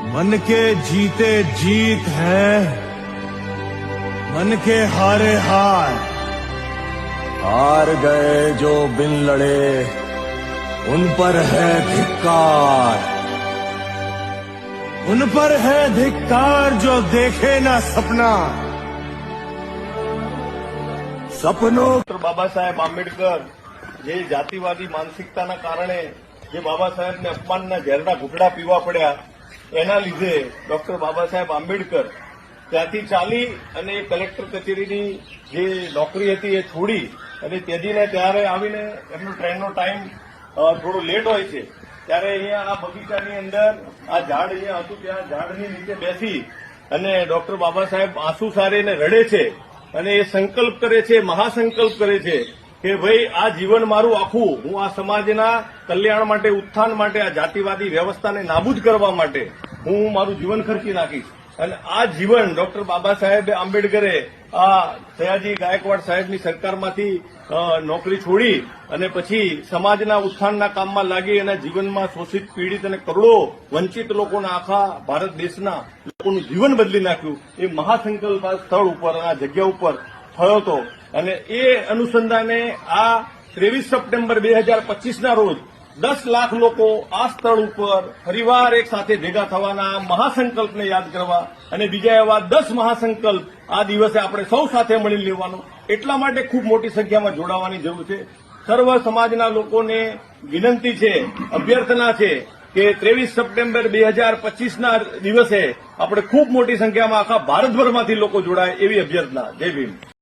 मन के जीते जीत है, मन के हारे हार। हार गए जो बिन लड़े, उन पर है धिक्कार। उन पर है धिक्कार जो देखे ना सपना, सपनों। ડોક્ટર બાબા સાહેબ આંબેડકર જે જાતિવાદી માનસિકતાના કારણે જે બાબા સાહેબને અપમાનના ઝેરના ઘૂંટડા પીવા પડ્યા, એના લીધે ડોક્ટર બાબા સાહેબ આંબેડકર ત્યાંથી ચાલી અને કલેક્ટર કચેરીની જે નોકરી હતી એ છોડી અને તેજીને ત્યારે આવીને એમનો ટ્રેનનો ટાઈમ થોડો લેટ હોય છે ત્યારે અહીંયા આ બગીચાની અંદર આ ઝાડ અહીંયા હતું, ત્યાં ઝાડની નીચે બેસી અને ડોક્ટર બાબા સાહેબ આંસુ સારીને રડે છે અને એ સંકલ્પ કરે છે, મહાસંકલ્પ કરે છે કે ભાઈ આ જીવન મારું આખું હું આ સમાજના કલ્યાણ માટે, ઉત્થાન માટે, આ જાતિવાદી વ્યવસ્થાને નાબૂદ કરવા માટે હું મારું જીવન ખર્ચી નાખીશ. અને આ જીવન ડોક્ટર બાબા સાહેબ આંબેડકરે આ સયાજી ગાયકવાડ સાહેબની સરકારમાંથી નોકરી છોડી અને પછી સમાજના ઉત્થાનના કામમાં લાગી અને જીવનમાં શોષિત, પીડિત અને કરોડો વંચિત લોકોના, આખા ભારત દેશના લોકોનું જીવન બદલી નાખ્યું. એ મહાસંકલ્પ આ સ્થળ ઉપર, આ જગ્યા ઉપર થયો હતો અને એ અનુસંધાને આ 23 સપ્ટેમ્બર 2025ના રોજ 10 લાખ લોકો આ સ્થળ ઉપર ફરીવાર એક સાથે ભેગા થવાના મહાસંકલ્પને યાદ કરવા અને બીજા એવા 10 મહાસંકલ્પ આ દિવસે આપણે સૌ સાથે મળી લેવાનો, એટલા માટે ખૂબ મોટી સંખ્યામાં જોડાવાની જરૂર છે. સર્વ સમાજના લોકોને વિનંતી છે, અભ્યર્થના છે કે 23 સપ્ટેમ્બર 2025ના દિવસે આપણે ખૂબ મોટી સંખ્યામાં આખા ભારતભરમાંથી લોકો જોડાય એવી અભ્યર્થના. જય ભીમ.